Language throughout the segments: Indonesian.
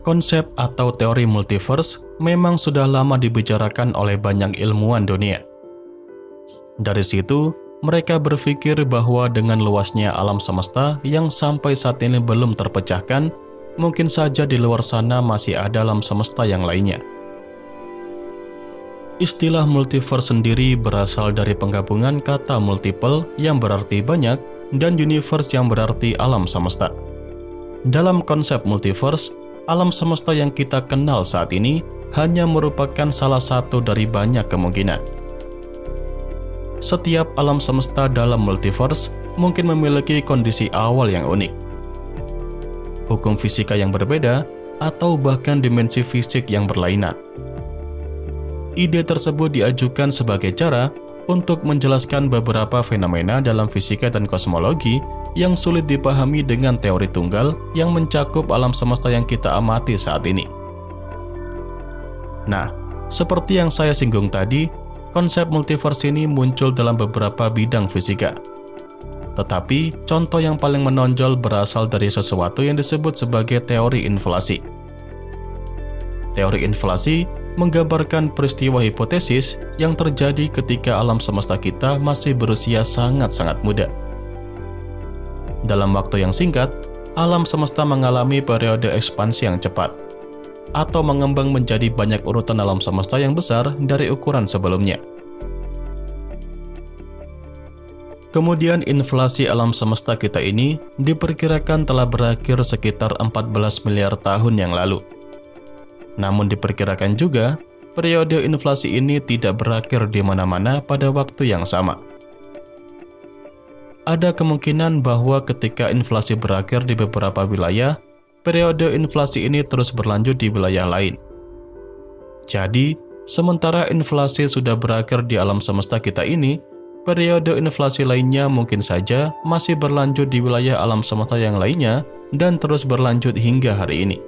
Konsep atau teori multiverse memang sudah lama dibicarakan oleh banyak ilmuwan dunia. Dari situ, mereka berpikir bahwa dengan luasnya alam semesta yang sampai saat ini belum terpecahkan, mungkin saja di luar sana masih ada alam semesta yang lainnya. Istilah multiverse sendiri berasal dari penggabungan kata multiple yang berarti banyak dan universe yang berarti alam semesta. Dalam konsep multiverse, alam semesta yang kita kenal saat ini hanya merupakan salah satu dari banyak kemungkinan. Setiap alam semesta dalam multiverse mungkin memiliki kondisi awal yang unik, hukum fisika yang berbeda, atau bahkan dimensi fisik yang berlainan. Ide tersebut diajukan sebagai cara untuk menjelaskan beberapa fenomena dalam fisika dan kosmologi yang sulit dipahami dengan teori tunggal yang mencakup alam semesta yang kita amati saat ini. Nah, seperti yang saya singgung tadi, konsep multiverse ini muncul dalam beberapa bidang fisika. Tetapi, contoh yang paling menonjol berasal dari sesuatu yang disebut sebagai teori inflasi. Teori inflasi menggambarkan peristiwa hipotesis yang terjadi ketika alam semesta kita masih berusia sangat-sangat muda. Dalam waktu yang singkat, alam semesta mengalami periode ekspansi yang cepat, atau mengembang menjadi banyak urutan alam semesta yang besar dari ukuran sebelumnya. Kemudian inflasi alam semesta kita ini diperkirakan telah berakhir sekitar 14 miliar tahun yang lalu. Namun diperkirakan juga, periode inflasi ini tidak berakhir di mana-mana pada waktu yang sama. Ada kemungkinan bahwa ketika inflasi berakhir di beberapa wilayah, periode inflasi ini terus berlanjut di wilayah lain. Jadi, sementara inflasi sudah berakhir di alam semesta kita ini, periode inflasi lainnya mungkin saja masih berlanjut di wilayah alam semesta yang lainnya dan terus berlanjut hingga hari ini.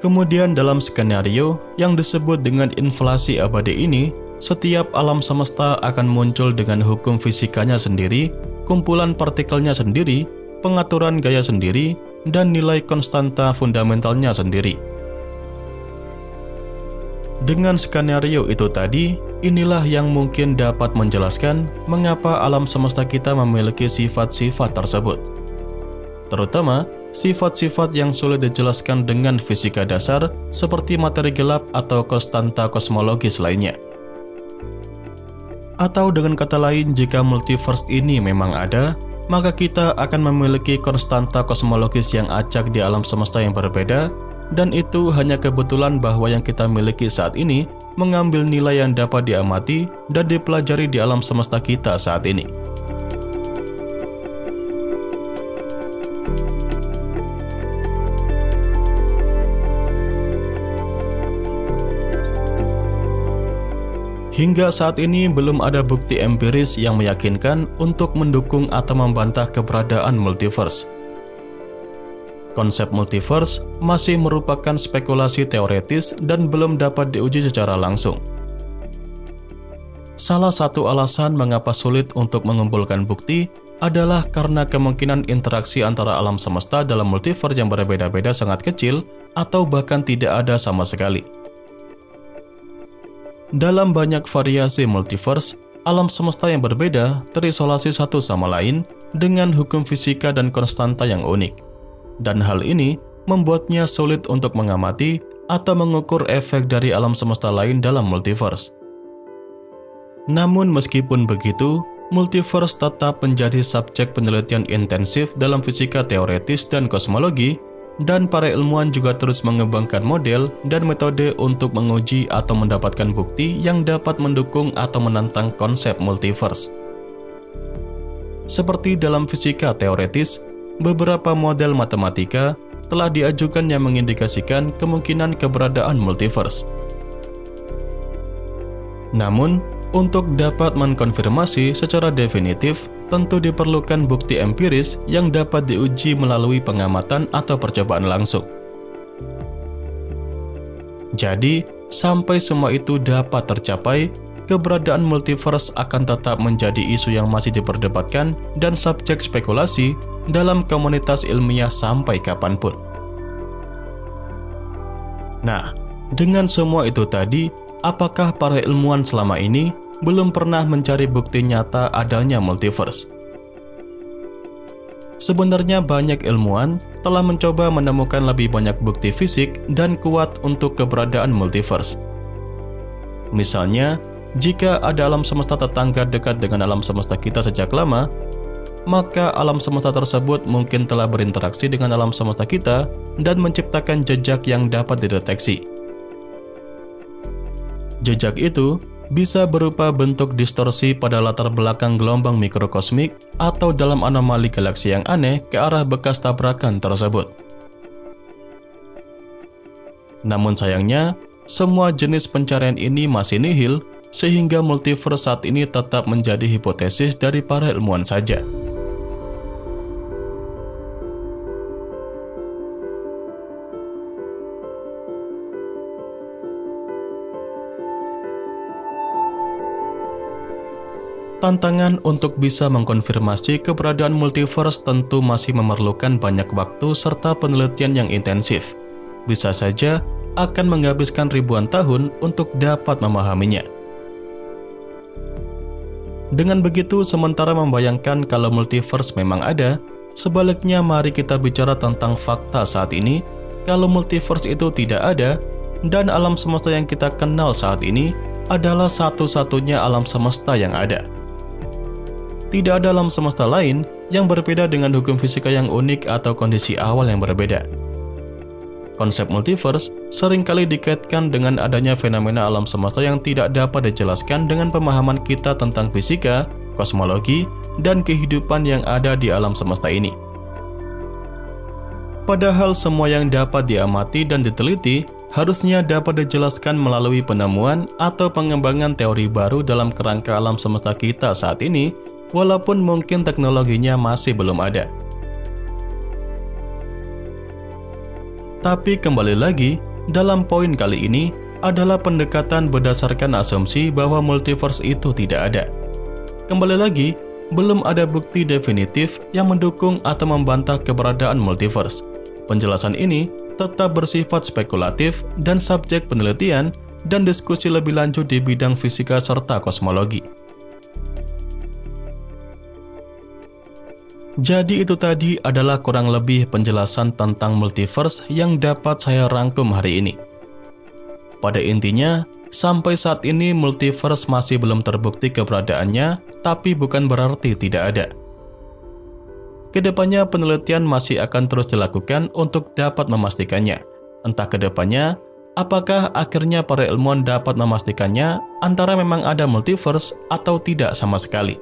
Kemudian dalam skenario yang disebut dengan inflasi abadi ini, setiap alam semesta akan muncul dengan hukum fisikanya sendiri, kumpulan partikelnya sendiri, pengaturan gaya sendiri, dan nilai konstanta fundamentalnya sendiri. Dengan skenario itu tadi, inilah yang mungkin dapat menjelaskan mengapa alam semesta kita memiliki sifat-sifat tersebut. Terutama, sifat-sifat yang sulit dijelaskan dengan fisika dasar seperti materi gelap atau konstanta kosmologis lainnya. Atau dengan kata lain, jika multiverse ini memang ada, maka kita akan memiliki konstanta kosmologis yang acak di alam semesta yang berbeda, dan itu hanya kebetulan bahwa yang kita miliki saat ini mengambil nilai yang dapat diamati dan dipelajari di alam semesta kita saat ini. Hingga saat ini belum ada bukti empiris yang meyakinkan untuk mendukung atau membantah keberadaan multiverse. Konsep multiverse masih merupakan spekulasi teoretis dan belum dapat diuji secara langsung. Salah satu alasan mengapa sulit untuk mengumpulkan bukti adalah karena kemungkinan interaksi antara alam semesta dalam multiverse yang berbeda-beda sangat kecil atau bahkan tidak ada sama sekali. Dalam banyak variasi multiverse, alam semesta yang berbeda terisolasi satu sama lain dengan hukum fisika dan konstanta yang unik. Dan hal ini membuatnya sulit untuk mengamati atau mengukur efek dari alam semesta lain dalam multiverse. Namun meskipun begitu, multiverse tetap menjadi subjek penelitian intensif dalam fisika teoretis dan kosmologi, dan para ilmuwan juga terus mengembangkan model dan metode untuk menguji atau mendapatkan bukti yang dapat mendukung atau menantang konsep multiverse. Seperti dalam fisika teoretis, beberapa model matematika telah diajukan yang mengindikasikan kemungkinan keberadaan multiverse. Namun, untuk dapat mengkonfirmasi secara definitif, tentu diperlukan bukti empiris yang dapat diuji melalui pengamatan atau percobaan langsung. Jadi, sampai semua itu dapat tercapai, keberadaan multiverse akan tetap menjadi isu yang masih diperdebatkan dan subjek spekulasi dalam komunitas ilmiah sampai kapanpun. Nah, dengan semua itu tadi, apakah para ilmuwan selama ini belum pernah mencari bukti nyata adanya multiverse? Sebenarnya banyak ilmuwan telah mencoba menemukan lebih banyak bukti fisik dan kuat untuk keberadaan multiverse. Misalnya, jika ada alam semesta tetangga dekat dengan alam semesta kita sejak lama, maka alam semesta tersebut mungkin telah berinteraksi dengan alam semesta kita dan menciptakan jejak yang dapat dideteksi. Jejak itu bisa berupa bentuk distorsi pada latar belakang gelombang mikrokosmik atau dalam anomali galaksi yang aneh ke arah bekas tabrakan tersebut. Namun sayangnya, semua jenis pencarian ini masih nihil, sehingga multiverse saat ini tetap menjadi hipotesis dari para ilmuwan saja. Tantangan untuk bisa mengkonfirmasi keberadaan multiverse tentu masih memerlukan banyak waktu serta penelitian yang intensif. Bisa saja akan menghabiskan ribuan tahun untuk dapat memahaminya. Dengan begitu, sementara membayangkan kalau multiverse memang ada, sebaliknya mari kita bicara tentang fakta saat ini, kalau multiverse itu tidak ada, dan alam semesta yang kita kenal saat ini adalah satu-satunya alam semesta yang ada. Tidak ada alam semesta lain yang berbeda dengan hukum fisika yang unik atau kondisi awal yang berbeda. Konsep multiverse seringkali dikaitkan dengan adanya fenomena alam semesta yang tidak dapat dijelaskan dengan pemahaman kita tentang fisika, kosmologi, dan kehidupan yang ada di alam semesta ini. Padahal semua yang dapat diamati dan diteliti harusnya dapat dijelaskan melalui penemuan atau pengembangan teori baru dalam kerangka alam semesta kita saat ini, walaupun mungkin teknologinya masih belum ada. Tapi kembali lagi, dalam poin kali ini adalah pendekatan berdasarkan asumsi bahwa multiverse itu tidak ada. Kembali lagi, belum ada bukti definitif yang mendukung atau membantah keberadaan multiverse. Penjelasan ini tetap bersifat spekulatif dan subjek penelitian dan diskusi lebih lanjut di bidang fisika serta kosmologi. Jadi itu tadi adalah kurang lebih penjelasan tentang multiverse yang dapat saya rangkum hari ini. Pada intinya, sampai saat ini multiverse masih belum terbukti keberadaannya, tapi bukan berarti tidak ada. Kedepannya penelitian masih akan terus dilakukan untuk dapat memastikannya. Entah kedepannya, apakah akhirnya para ilmuwan dapat memastikannya antara memang ada multiverse atau tidak sama sekali.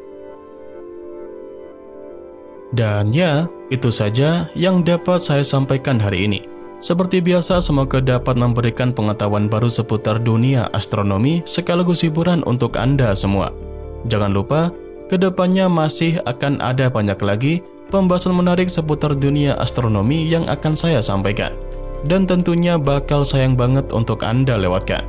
Dan ya, itu saja yang dapat saya sampaikan hari ini. Seperti biasa, semoga dapat memberikan pengetahuan baru seputar dunia astronomi sekaligus hiburan untuk Anda semua. Jangan lupa, kedepannya masih akan ada banyak lagi pembahasan menarik seputar dunia astronomi yang akan saya sampaikan. Dan tentunya bakal sayang banget untuk Anda lewatkan.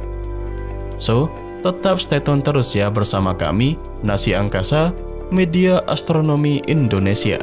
So, tetap stay tune terus ya bersama kami, Nasi Angkasa, Media Astronomi Indonesia.